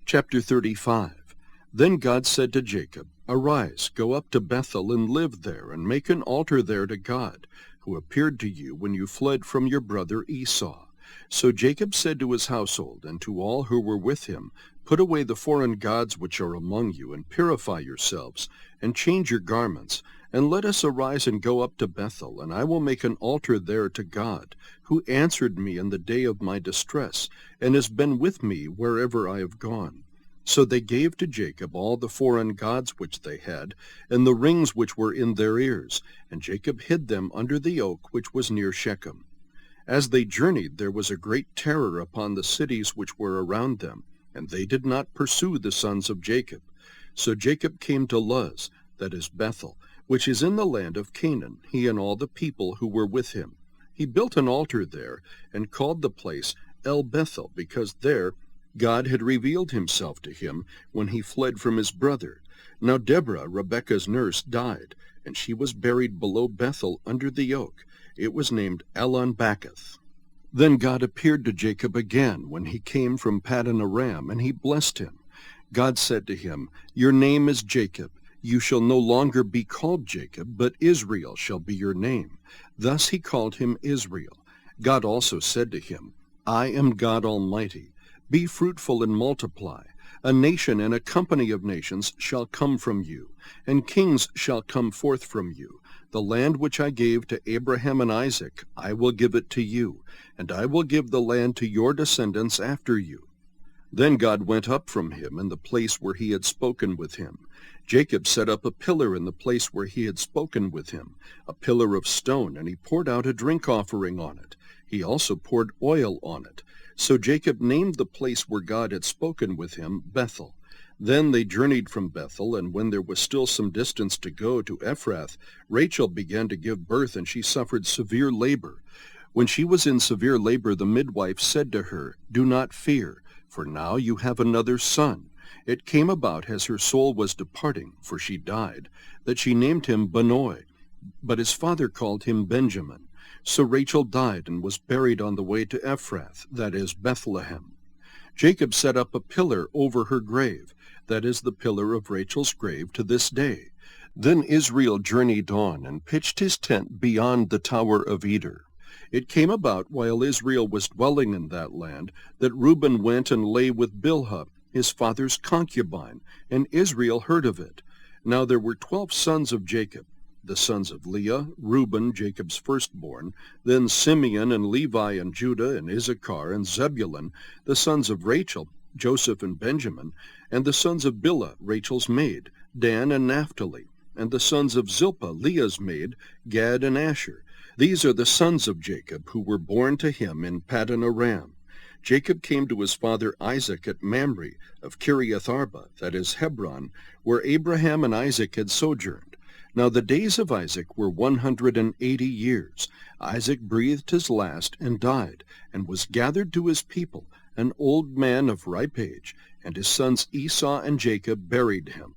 Chapter 35. Then God said to Jacob, Arise, go up to Bethel, and live there, and make an altar there to God, who appeared to you when you fled from your brother Esau. So Jacob said to his household, and to all who were with him, Put away the foreign gods which are among you, and purify yourselves, and change your garments, and let us arise and go up to Bethel, and I will make an altar there to God, who answered me in the day of my distress, and has been with me wherever I have gone. So they gave to Jacob all the foreign gods which they had, and the rings which were in their ears, and Jacob hid them under the oak which was near Shechem. As they journeyed, there was a great terror upon the cities which were around them, and they did not pursue the sons of Jacob. So Jacob came to Luz, that is Bethel, which is in the land of Canaan, he and all the people who were with him. He built an altar there, and called the place El Bethel, because there God had revealed himself to him when he fled from his brother. Now Deborah, Rebekah's nurse, died, and she was buried below Bethel under the oak. It was named Elon-Bakuth. Then God appeared to Jacob again when he came from Paddan Aram, and he blessed him. God said to him, Your name is Jacob. You shall no longer be called Jacob, but Israel shall be your name. Thus he called him Israel. God also said to him, I am God Almighty. Be fruitful and multiply. A nation and a company of nations shall come from you, and kings shall come forth from you. The land which I gave to Abraham and Isaac, I will give it to you, and I will give the land to your descendants after you. Then God went up from him in the place where he had spoken with him. Jacob set up a pillar in the place where he had spoken with him, a pillar of stone, and he poured out a drink offering on it. He also poured oil on it. So Jacob named the place where God had spoken with him Bethel. Then they journeyed from Bethel, and when there was still some distance to go to Ephrath, Rachel began to give birth, and she suffered severe labor. When she was in severe labor, the midwife said to her, Do not fear, for now you have another son. It came about as her soul was departing, for she died, that she named him Benoi, but his father called him Benjamin. So Rachel died and was buried on the way to Ephrath, that is Bethlehem. Jacob set up a pillar over her grave, that is the pillar of Rachel's grave to this day. Then Israel journeyed on and pitched his tent beyond the Tower of Eder. It came about while Israel was dwelling in that land that Reuben went and lay with Bilhah, his father's concubine, and Israel heard of it. Now there were 12 sons of Jacob, the sons of Leah, Reuben, Jacob's firstborn, then Simeon and Levi and Judah and Issachar and Zebulun, the sons of Rachel, Joseph and Benjamin, and the sons of Bilhah, Rachel's maid, Dan and Naphtali, and the sons of Zilpah, Leah's maid, Gad and Asher. These are the sons of Jacob who were born to him in Paddan Aram. Jacob came to his father Isaac at Mamre of Kiriath Arba, that is Hebron, where Abraham and Isaac had sojourned. Now the days of Isaac were 180 years. Isaac breathed his last and died, and was gathered to his people, an old man of ripe age, and his sons Esau and Jacob buried him.